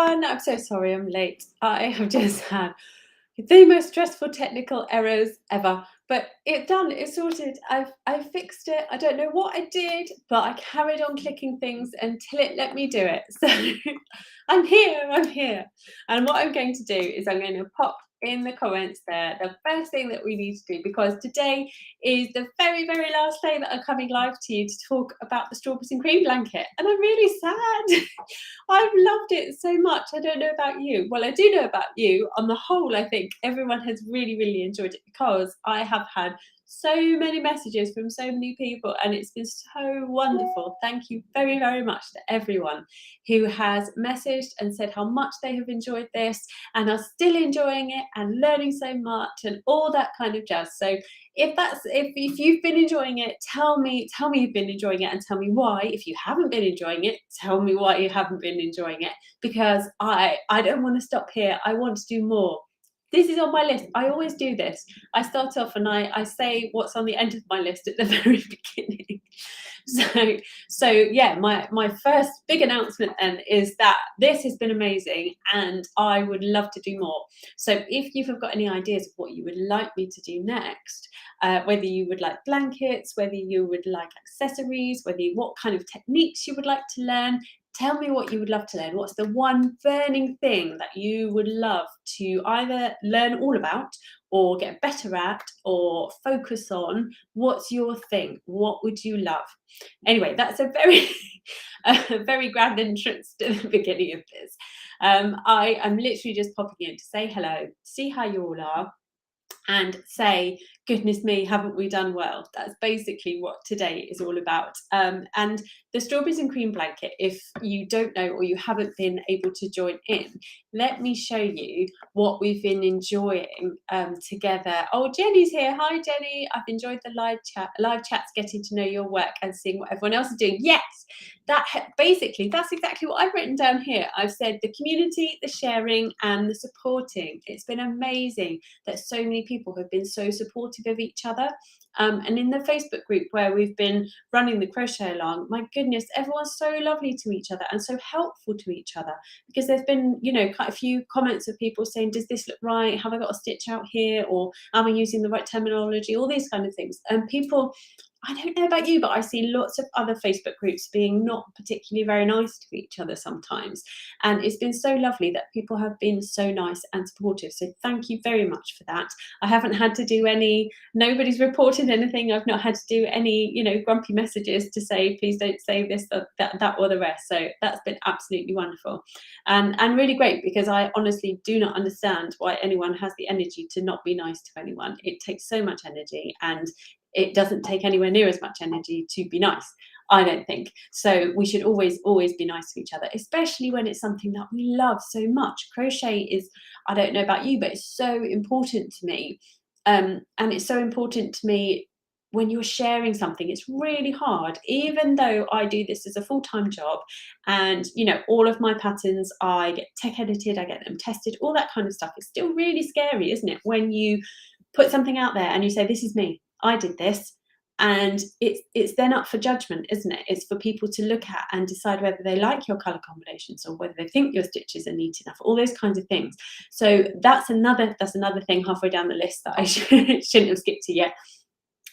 everyone. I'm so sorry I'm late. I have just had the most stressful technical errors ever, but it's sorted. I fixed it. I don't know what I did, but I carried on clicking things until it let me do it. So I'm here. And what I'm going to do is I'm going to pop in the comments there the first thing that we need to do, because today is the very, very last day that I'm coming live to you to talk about the strawberries and cream blanket. And I'm really sad. I've loved it so much. I don't know about you. Well, I do know about you. On the whole, I think everyone has really, really enjoyed it, because I have had so many messages from so many people, and it's been so wonderful. Thank you very, very much to everyone who has messaged and said how much they have enjoyed this and are still enjoying it and learning so much and all that kind of jazz. So if you've been enjoying it, tell me you've been enjoying it, and tell me why. If you haven't been enjoying it, tell me why you haven't been enjoying it, because I don't want to stop here. I want to do more. This is on my list. I always do this. I start off and I say what's on the end of my list at the very beginning. So yeah, my first big announcement then is that this has been amazing and I would love to do more. So if you have got any ideas of what you would like me to do next, whether you would like blankets, whether you would like accessories, what kind of techniques you would like to learn, tell me what you would love to learn. What's the one burning thing that you would love to either learn all about or get better at or focus on? What's your thing? What would you love? Anyway, that's a very grand entrance to the beginning of this. I am literally just popping in to say hello, see how you all are, and say, goodness me, haven't we done well? That's basically what today is all about. And the strawberries and cream blanket, if you don't know or you haven't been able to join in, let me show you what we've been enjoying together. Oh, Jenny's here. Hi, Jenny. I've enjoyed the live chats, getting to know your work and seeing what everyone else is doing. Yes, that's exactly what I've written down here. I've said the community, the sharing, and the supporting. It's been amazing that so many people have been so supportive of each other. And in the Facebook group where we've been running the crochet along, my goodness, everyone's so lovely to each other and so helpful to each other, because there's been, quite a few comments of people saying, does this look right? Have I got a stitch out here? Or am I using the right terminology? All these kind of things. And people, I don't know about you, but I see lots of other Facebook groups being not particularly very nice to each other sometimes. And it's been so lovely that people have been so nice and supportive. So thank you very much for that. I haven't had to do nobody's reported anything. I've not had to do any, grumpy messages to say, please don't say this, that, or the rest. So that's been absolutely wonderful and really great, because I honestly do not understand why anyone has the energy to not be nice to anyone. It takes so much energy, and it doesn't take anywhere near as much energy to be nice, I don't think. So we should always be nice to each other, especially when it's something that we love so much. Crochet is, I don't know about you, but it's so important to me. And it's so important to me when you're sharing something. It's really hard, even though I do this as a full-time job, and all of my patterns, I get tech edited, I get them tested, all that kind of stuff. It's still really scary, isn't it, when you put something out there and you say, this is me, I did this, and it's then up for judgment, isn't it? It's for people to look at and decide whether they like your color combinations or whether they think your stitches are neat enough, all those kinds of things. So that's another thing halfway down the list that I shouldn't have skipped to yet.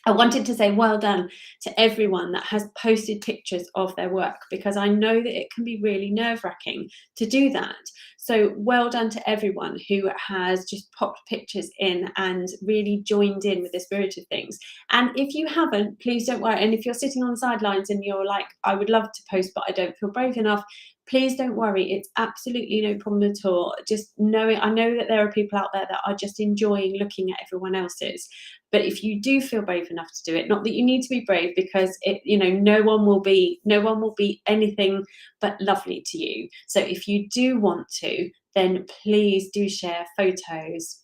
I wanted to say well done to everyone that has posted pictures of their work, because I know that it can be really nerve-wracking to do that. So well done to everyone who has just popped pictures in and really joined in with the spirit of things. And if you haven't, please don't worry. And if you're sitting on the sidelines and you're like, I would love to post, but I don't feel brave enough, please don't worry. It's absolutely no problem at all. Just knowing, I know that there are people out there that are just enjoying looking at everyone else's. But if you do feel brave enough to do it, not that you need to be brave, because no one will be anything but lovely to you. So if you do want to, then please do share photos.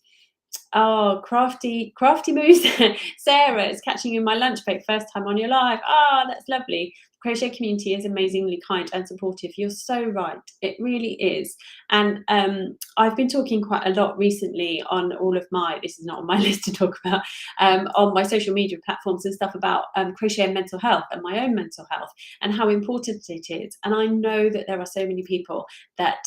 Oh, crafty moose. Sarah is catching you in my lunch break, first time on your live. Ah, that's lovely. crochet community is amazingly kind and supportive. You're so right. It really is. And I've been talking quite a lot recently on all of this is not on my list to talk about, on my social media platforms and stuff about crochet and mental health and my own mental health and how important it is. And I know that there are so many people that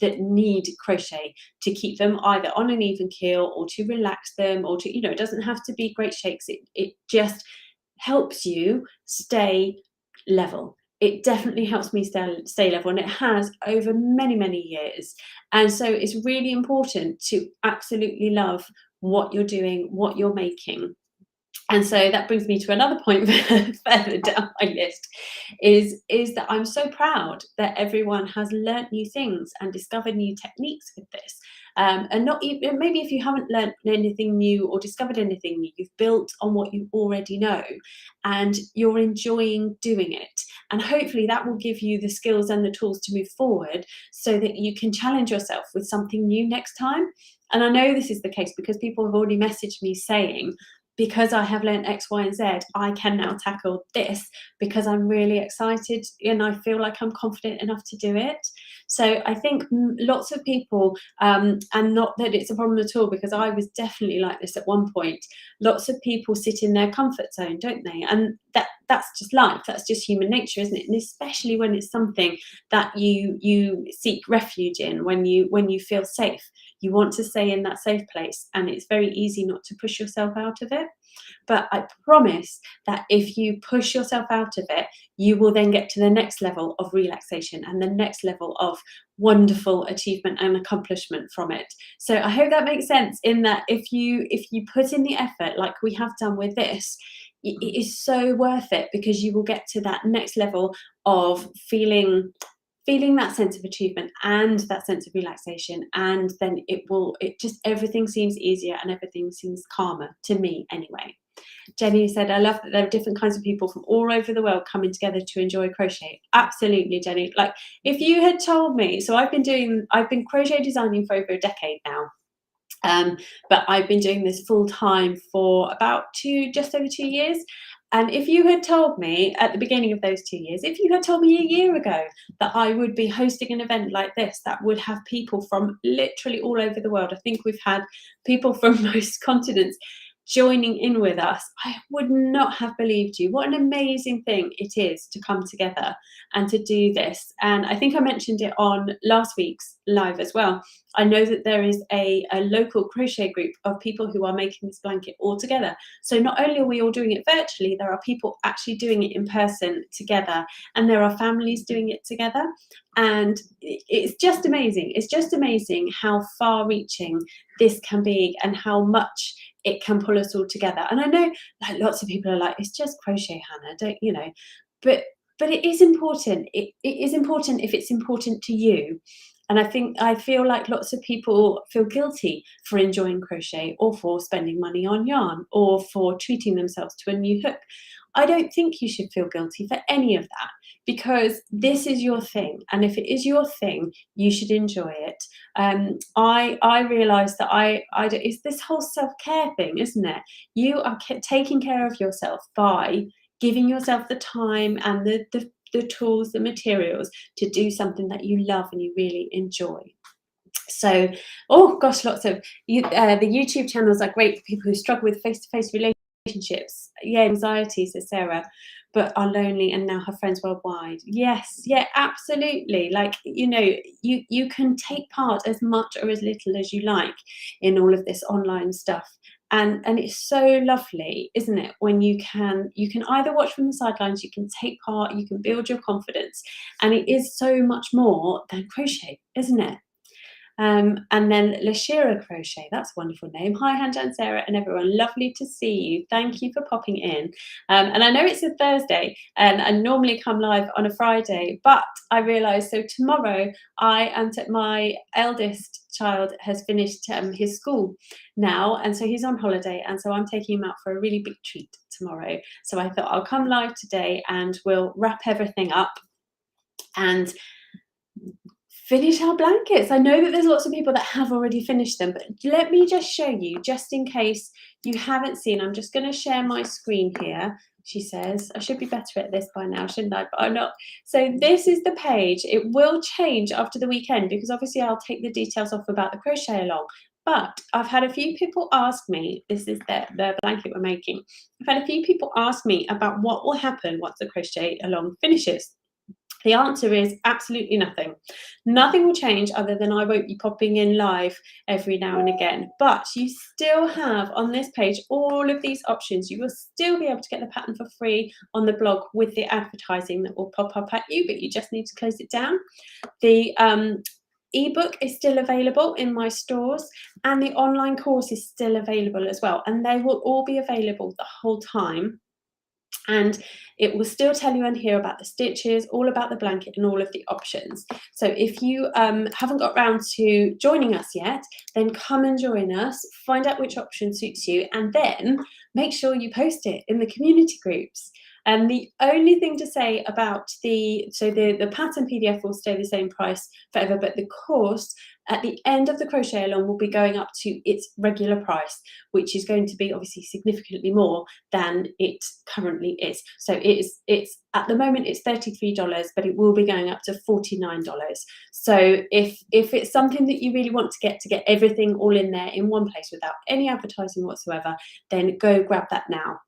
need crochet to keep them either on an even keel or to relax them, or to, it doesn't have to be great shakes. It just helps you stay level. It definitely helps me stay level, and it has over many, many years. And so it's really important to absolutely love what you're doing, what you're making. And so that brings me to another point further down my list, is that I'm so proud that everyone has learnt new things and discovered new techniques with this. And not even, maybe if you haven't learnt anything new or discovered anything new, you've built on what you already know and you're enjoying doing it. And hopefully that will give you the skills and the tools to move forward so that you can challenge yourself with something new next time. And I know this is the case because people have already messaged me saying, because I have learned X, Y, and Z, I can now tackle this because I'm really excited and I feel like I'm confident enough to do it. So I think lots of people, and not that it's a problem at all, because I was definitely like this at one point, lots of people sit in their comfort zone, don't they? And that's just life, that's just human nature, isn't it? And especially when it's something that you seek refuge in, when you feel safe. You want to stay in that safe place, and it's very easy not to push yourself out of it. But I promise that if you push yourself out of it, you will then get to the next level of relaxation and the next level of wonderful achievement and accomplishment from it. So I hope that makes sense, in that if you put in the effort like we have done with this, it is so worth it, because you will get to that next level of feeling that sense of achievement and that sense of relaxation, and then everything seems easier and everything seems calmer, to me anyway. Jenny said, I love that there are different kinds of people from all over the world coming together to enjoy crochet. Absolutely, Jenny. Like, if you had told me, so I've been crochet designing for over a decade now. But I've been doing this full time for about just over 2 years. And if you had told me at the beginning of those 2 years, if you had told me a year ago that I would be hosting an event like this, that would have people from literally all over the world, I think we've had people from most continents joining in with us, I would not have believed you. What an amazing thing it is to come together and to do this. And I think I mentioned it on last week's live as well. I know that there is a local crochet group of people who are making this blanket all together. So not only are we all doing it virtually, there are people actually doing it in person together, and there are families doing it together. And it's just amazing. It's just amazing how far reaching this can be and how much it can pull us all together. And I know like lots of people are like, it's just crochet, Hannah, don't you know? But it is important. It is important if it's important to you. And I feel like lots of people feel guilty for enjoying crochet, or for spending money on yarn, or for treating themselves to a new hook. I don't think you should feel guilty for any of that, because this is your thing. And if it is your thing, you should enjoy it. I realised that it's this whole self-care thing, isn't it? You are taking care of yourself by giving yourself the time and the tools, the materials to do something that you love and you really enjoy. So, oh gosh, lots of the YouTube channels are great for people who struggle with face-to-face relationships. Yeah, anxiety, says Sarah, but are lonely and now have friends worldwide. Yes, yeah, absolutely. Like, you can take part as much or as little as you like in all of this online stuff. And it's so lovely, isn't it, when you can either watch from the sidelines, you can take part, you can build your confidence, and it is so much more than crochet, isn't it? And then Lashira Crochet, that's a wonderful name. Hi, Hannah and Sarah and everyone. Lovely to see you. Thank you for popping in. And I know it's a Thursday, and I normally come live on a Friday, but I realised, so tomorrow my eldest child has finished his school now, and so he's on holiday, and so I'm taking him out for a really big treat tomorrow. So I thought I'll come live today and we'll wrap everything up and finish our blankets. I know that there's lots of people that have already finished them, but let me just show you, just in case you haven't seen. I'm just going to share my screen here she says. I should be better at this by now, shouldn't I? But I'm not. So this is the page. It will change after the weekend because obviously I'll take the details off about the crochet along. But I've had a few people ask me, this is the blanket we're making. I've had a few people ask me about what will happen once the crochet along finishes. The answer is absolutely nothing. Nothing will change other than I won't be popping in live every now and again. But you still have on this page all of these options. You will still be able to get the pattern for free on the blog with the advertising that will pop up at you, but you just need to close it down. The ebook is still available in my stores, and the online course is still available as well. And they will all be available the whole time. And it will still tell you in here about the stitches, all about the blanket and all of the options. So if you haven't got round to joining us yet, then come and join us, find out which option suits you, and then make sure you post it in the community groups. And the only thing to say about the pattern PDF will stay the same price forever, but the course at the end of the crochet along will be going up to its regular price, which is going to be obviously significantly more than it currently is. So it's at the moment it's $33, but it will be going up to $49. So if it's something that you really want to get everything all in there in one place without any advertising whatsoever, then go grab that now.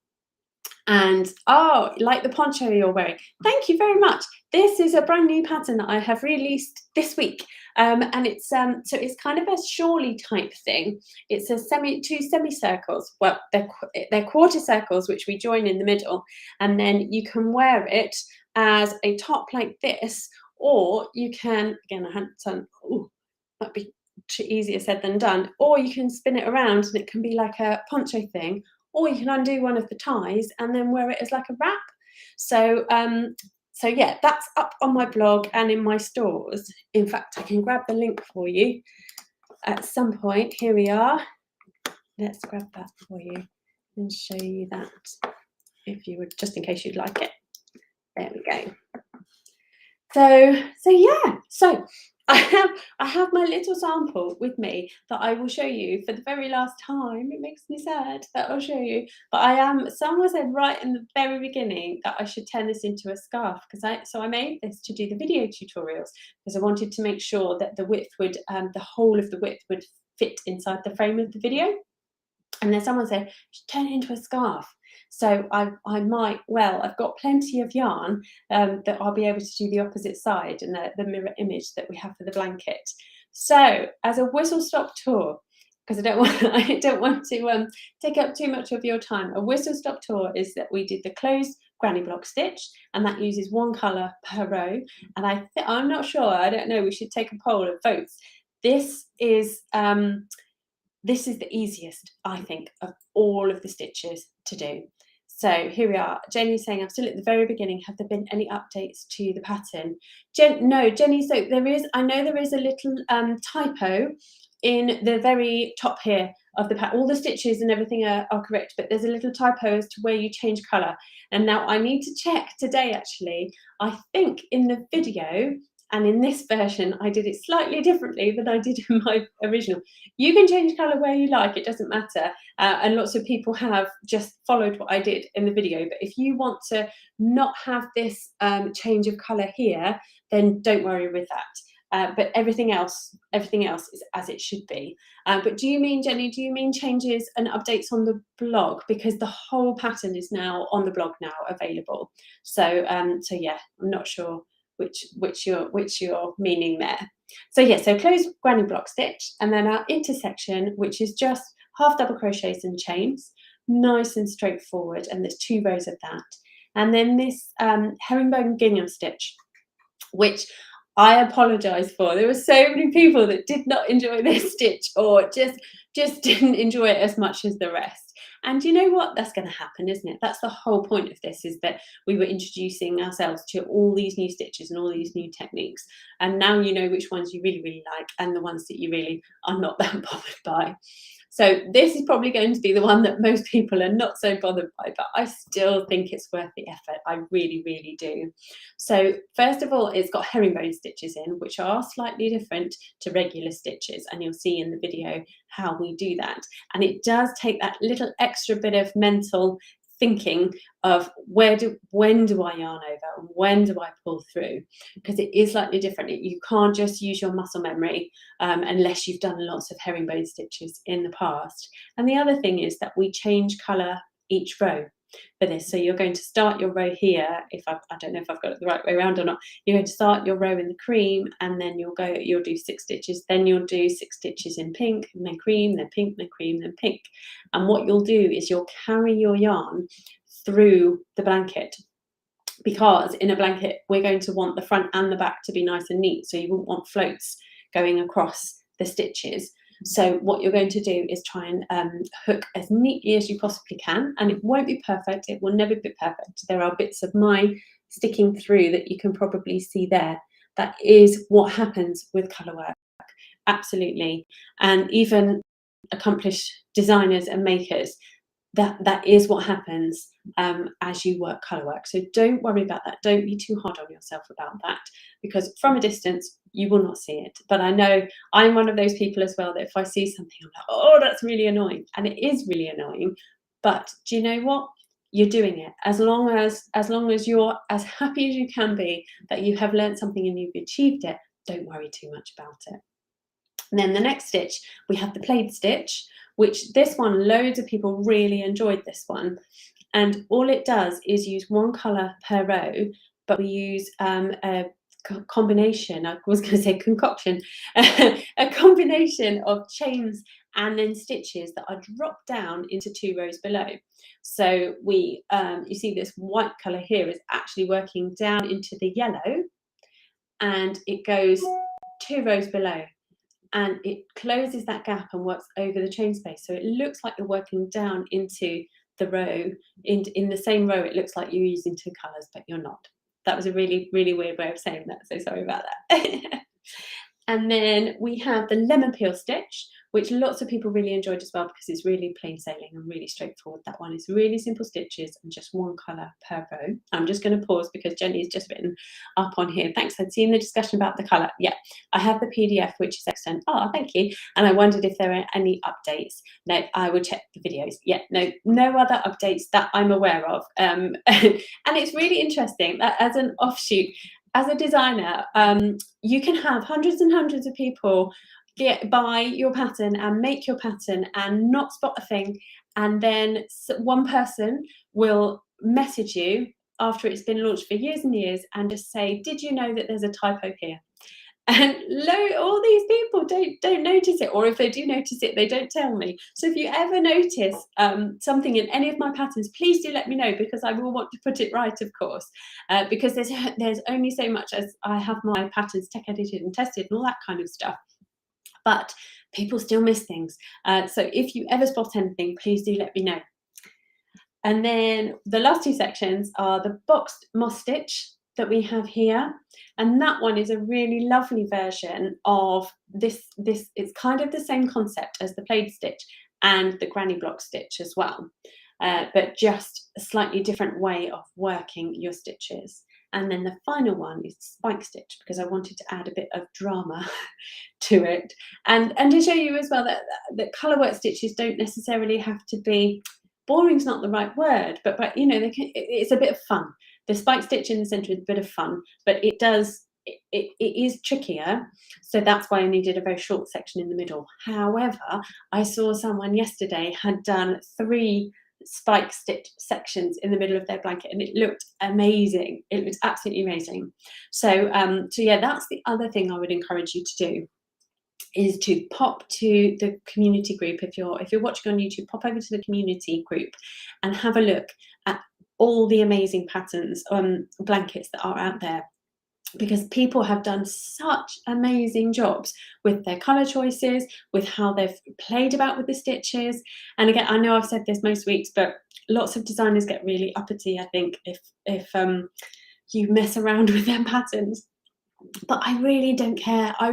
And oh, like the poncho you're wearing, thank you very much. This is a brand new pattern that I have released this week, and it's so it's kind of a shawly type thing. It's a two semicircles. Well, they're quarter circles which we join in the middle, and then you can wear it as a top like this, or you can, again, I hadn't done. Oh, that'd be too easier said than done. Or you can spin it around, and it can be like a poncho thing. Or you can undo one of the ties and then wear it as like a wrap. So yeah, that's up on my blog and in my stores. In fact, I can grab the link for you at some point. Here we are. Let's grab that for you and show you that, if you would, just in case you'd like it. There we go. So yeah, so I have my little sample with me that I will show you for the very last time. It makes me sad that I'll show you, but someone said right in the very beginning that I should turn this into a scarf, so I made this to do the video tutorials because I wanted to make sure that the width would, the whole of the width would fit inside the frame of the video. And then someone said, turn it into a scarf. So I might, well, I've got plenty of yarn that I'll be able to do the opposite side and the mirror image that we have for the blanket. So as a whistle-stop tour, because I don't want to take up too much of your time, a whistle-stop tour is that we did the closed granny block stitch, and that uses one colour per row. And I'm not sure, I don't know, we should take a poll of votes. This is the easiest, I think, of all of the stitches to do. So here we are. Jenny's saying, I'm still at the very beginning. Have there been any updates to the pattern? No, Jenny, so I know there is a little typo in the very top here of the pattern. All the stitches and everything are correct, but there's a little typo as to where you change colour. And now I need to check today, actually. I think in the video, and in this version, I did it slightly differently than I did in my original. You can change colour where you like, it doesn't matter. And lots of people have just followed what I did in the video. But if you want to not have this change of colour here, then don't worry with that. But everything else is as it should be. But do you mean, Jenny, changes and updates on the blog? Because the whole pattern is now on the blog now available. So yeah, I'm not sure which you're meaning there. So yeah, so closed granny block stitch, and then our intersection, which is just half double crochets and chains, nice and straightforward, and there's 2 rows of that. And then this herringbone gingham stitch, which I apologise for. There were so many people that did not enjoy this stitch, or just didn't enjoy it as much as the rest. And you know what? That's going to happen, isn't it? That's the whole point of this, is that we were introducing ourselves to all these new stitches and all these new techniques. And now you know which ones you really, really like and the ones that you really are not that bothered by. So this is probably going to be the one that most people are not so bothered by, but I still think it's worth the effort. I really, really do. So first of all, it's got herringbone stitches in, which are slightly different to regular stitches. And you'll see in the video how we do that. And it does take that little extra bit of mental thinking of when do I yarn over, when do I pull through, because it is slightly different. You can't just use your muscle memory unless you've done lots of herringbone stitches in the past. And the other thing is that we change colour each row for this. So you're going to start your row here, I don't know if I've got it the right way around or not. You're going to start your row in the cream, and then you'll do 6 stitches, then you'll do 6 stitches in pink, and then cream, then pink, then cream, then pink. And what you'll do is you'll carry your yarn through the blanket, because in a blanket we're going to want the front and the back to be nice and neat, so you won't want floats going across the stitches. So what you're going to do is try and hook as neatly as you possibly can, and it won't be perfect, it will never be perfect. There are bits of my sticking through that you can probably see there. That is what happens with colour work, absolutely. And even accomplished designers and makers, that is what happens as you work colour work. So don't worry about that. Don't be too hard on yourself about that, because from a distance you will not see it. But I know I'm one of those people as well that if I see something, I'm like, oh, that's really annoying, and it is really annoying. But do you know what? You're doing it. As long as you're as happy as you can be that you have learned something and you've achieved it, don't worry too much about it. And then the next stitch, we have the plaid stitch, which this one, loads of people really enjoyed this one. And all it does is use one colour per row, but we use a combination, I was going to say concoction, a combination of chains and then stitches that are dropped down into 2 rows below. So we, you see this white colour here is actually working down into the yellow, and it goes 2 rows below, and it closes that gap and works over the chain space. So it looks like you're working down into the row, in the same row. It looks like you're using 2 colours, but you're not. That was a really, really weird way of saying that, so sorry about that. And then we have the lemon peel stitch, which lots of people really enjoyed as well, because it's really plain sailing and really straightforward. That one is really simple stitches and just 1 colour per row. I'm just going to pause because Jenny's just written up on here. Thanks, I'd seen the discussion about the colour. Yeah, I have the PDF, which is excellent. Oh, thank you. And I wondered if there were any updates. No, I will check the videos. Yeah, no other updates that I'm aware of. And it's really interesting that as an offshoot, as a designer, you can have hundreds and hundreds of people buy your pattern and make your pattern and not spot a thing, and then one person will message you after it's been launched for years and years and just say, did you know that there's a typo here? And all these people don't notice it, or if they do notice it, they don't tell me. So if you ever notice something in any of my patterns, please do let me know, because I will want to put it right, of course, because there's only so much as I have my patterns tech edited and tested and all that kind of stuff. But people still miss things. So if you ever spot anything, please do let me know. And then the last 2 sections are the boxed moss stitch that we have here, and that one is a really lovely version of this. It's kind of the same concept as the plaid stitch and the granny block stitch as well, but just a slightly different way of working your stitches. And then the final one is spike stitch, because I wanted to add a bit of drama to it, and to show you as well that colour work stitches don't necessarily have to be, boring's not the right word, but you know, it's a bit of fun. The spike stitch in the centre is a bit of fun, but it is trickier, so that's why I needed a very short section in the middle. However, I saw someone yesterday had done 3 spike stitch sections in the middle of their blanket, and it looked amazing. It was absolutely amazing. So yeah, that's the other thing I would encourage you to do, is to pop to the community group. If you're watching on YouTube, pop over to the community group and have a look at all the amazing patterns, blankets that are out there, because people have done such amazing jobs with their colour choices, with how they've played about with the stitches. And again, I know I've said this most weeks, but lots of designers get really uppity, I think, if you mess around with their patterns. But I really don't care. I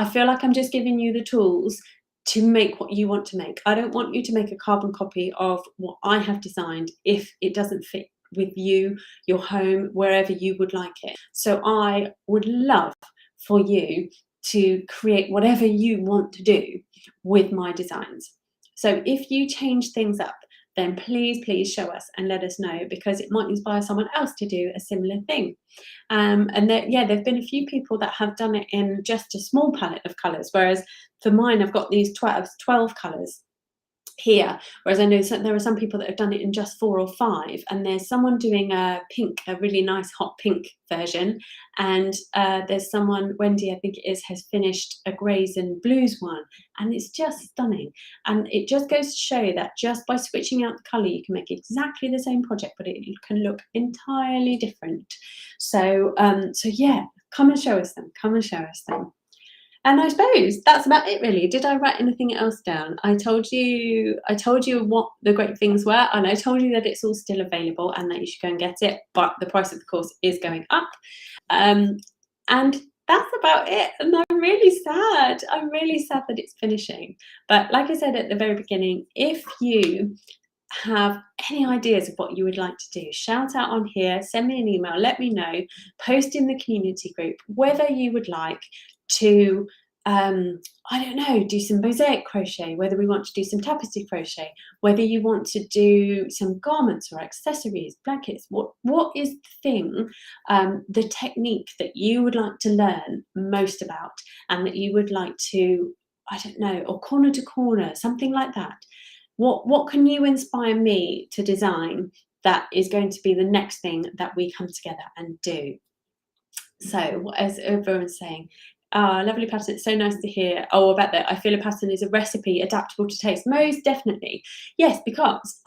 feel like I'm just giving you the tools to make what you want to make. I don't want you to make a carbon copy of what I have designed if it doesn't fit with you, your home, wherever you would like it. So I would love for you to create whatever you want to do with my designs. So if you change things up, then please show us and let us know, because it might inspire someone else to do a similar thing. And there've been a few people that have done it in just a small palette of colours, whereas for mine I've got these 12 colours here, whereas I know there are some people that have done it in just 4 or 5, and there's someone doing a pink, a really nice hot pink version, and there's someone, Wendy I think it is, has finished a greys and blues one, and it's just stunning. And it just goes to show that just by switching out the colour you can make exactly the same project, but it can look entirely different. So yeah, come and show us them. And I suppose that's about it, really. Did I write anything else down? I told you what the great things were, and I told you that it's all still available and that you should go and get it, but the price of the course is going up. And that's about it. And I'm really sad. I'm really sad that it's finishing. But like I said at the very beginning, if you have any ideas of what you would like to do, shout out on here, send me an email, let me know, post in the community group whether you would like to I don't know, do some mosaic crochet, whether we want to do some tapestry crochet, whether you want to do some garments or accessories, blankets. What is the thing, the technique that you would like to learn most about, and that you would like to, I don't know, or corner to corner, something like that. What can you inspire me to design that is going to be the next thing that we come together and do? So as everyone's saying, lovely pattern, it's so nice to hear. Oh, about that, I feel a pattern is a recipe adaptable to taste. Most definitely. Yes, because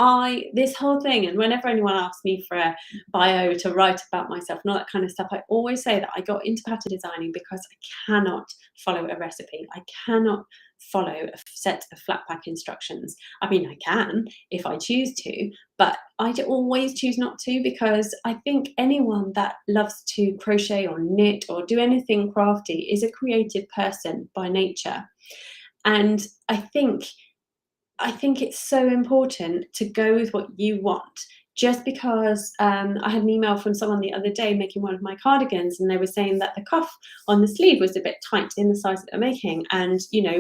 this whole thing, and whenever anyone asks me for a bio to write about myself and all that kind of stuff, I always say that I got into pattern designing because I cannot follow a recipe. I cannot follow a set of flat pack instructions. I mean, I can if I choose to, but I always choose not to, because I think anyone that loves to crochet or knit or do anything crafty is a creative person by nature. And I think it's so important to go with what you want. Just because I had an email from someone the other day making one of my cardigans, and they were saying that the cuff on the sleeve was a bit tight in the size that they're making, and can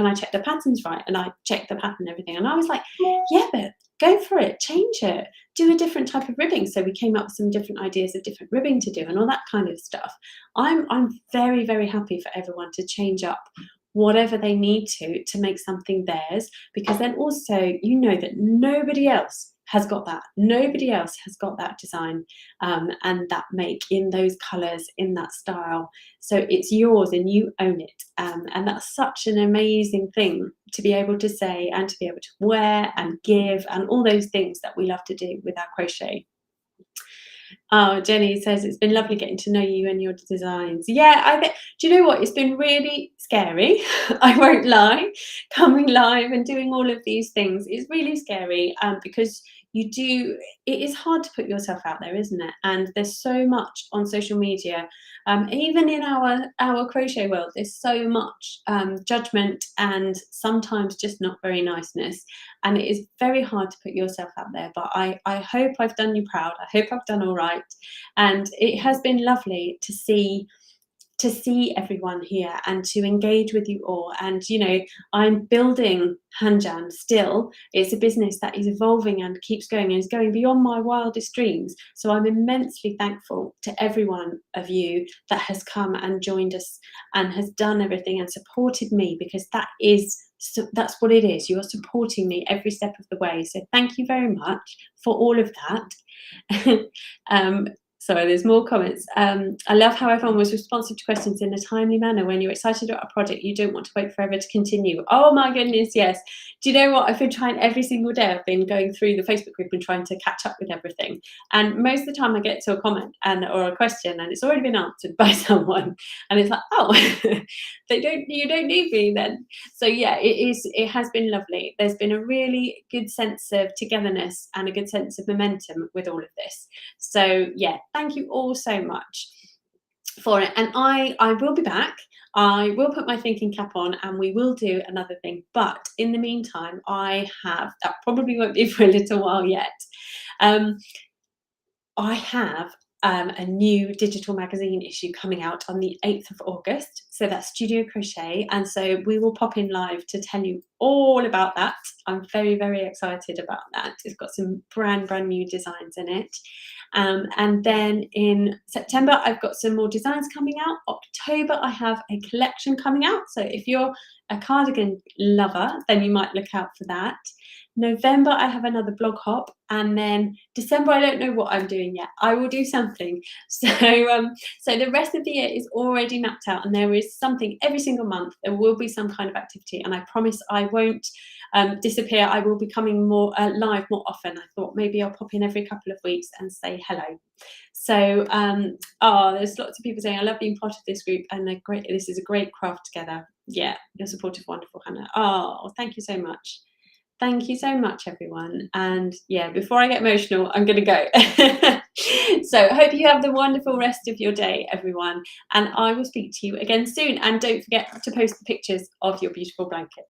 I check the patterns right? And I checked the pattern and everything, and I was like, yeah, but go for it, change it, do a different type of ribbing. So we came up with some different ideas of different ribbing to do and all that kind of stuff. I'm very, very happy for everyone to change up whatever they need to make something theirs, because then also that nobody else has got that. Nobody else has got that design and that make in those colours, in that style. So it's yours and you own it. And that's such an amazing thing to be able to say and to be able to wear and give and all those things that we love to do with our crochet. Oh, Jenny says it's been lovely getting to know you and your designs. Yeah, do you know what? It's been really scary. I won't lie. Coming live and doing all of these things is really scary because it is hard to put yourself out there, isn't it? And there's so much on social media. Even in our crochet world, there's so much judgment and sometimes just not very niceness. And it is very hard to put yourself out there, but I hope I've done you proud. I hope I've done all right. And it has been lovely to see everyone here and to engage with you all. And I'm building Hanjan still. It's a business that is evolving and keeps going and is going beyond my wildest dreams. So I'm immensely thankful to every one of you that has come and joined us and has done everything and supported me, because that's what it is. You are supporting me every step of the way. So thank you very much for all of that. Sorry, there's more comments. I love how everyone was responsive to questions in a timely manner. When you're excited about a project, you don't want to wait forever to continue. Oh my goodness, yes. Do you know what? I've been trying every single day. I've been going through the Facebook group and trying to catch up with everything. And most of the time I get to a comment or a question and it's already been answered by someone. And it's like, oh, you don't need me then. So yeah, it has been lovely. There's been a really good sense of togetherness and a good sense of momentum with all of this. So yeah, thank you all so much for it. And I will be back. I will put my thinking cap on and we will do another thing. But in the meantime, that probably won't be for a little while yet. I have a new digital magazine issue coming out on the 8th of August. So that's Studio Crochet. And so we will pop in live to tell you all about that. I'm very, very excited about that. It's got some brand new designs in it. And then in September, I've got some more designs coming out. October, I have a collection coming out. So if you're a cardigan lover, then you might look out for that. November, I have another blog hop, and then December, I don't know what I'm doing yet. I will do something. So the rest of the year is already mapped out, and there is something every single month. There will be some kind of activity, and I promise I won't disappear. I will be coming more live more often. I thought maybe I'll pop in every couple of weeks and say hello. So there's lots of people saying I love being part of this group, and they're great. This is a great craft together. Yeah, your support is wonderful, Hannah. Oh, thank you so much. Thank you so much, everyone. And yeah, before I get emotional, I'm going to go. So I hope you have the wonderful rest of your day, everyone. And I will speak to you again soon. And don't forget to post the pictures of your beautiful blanket.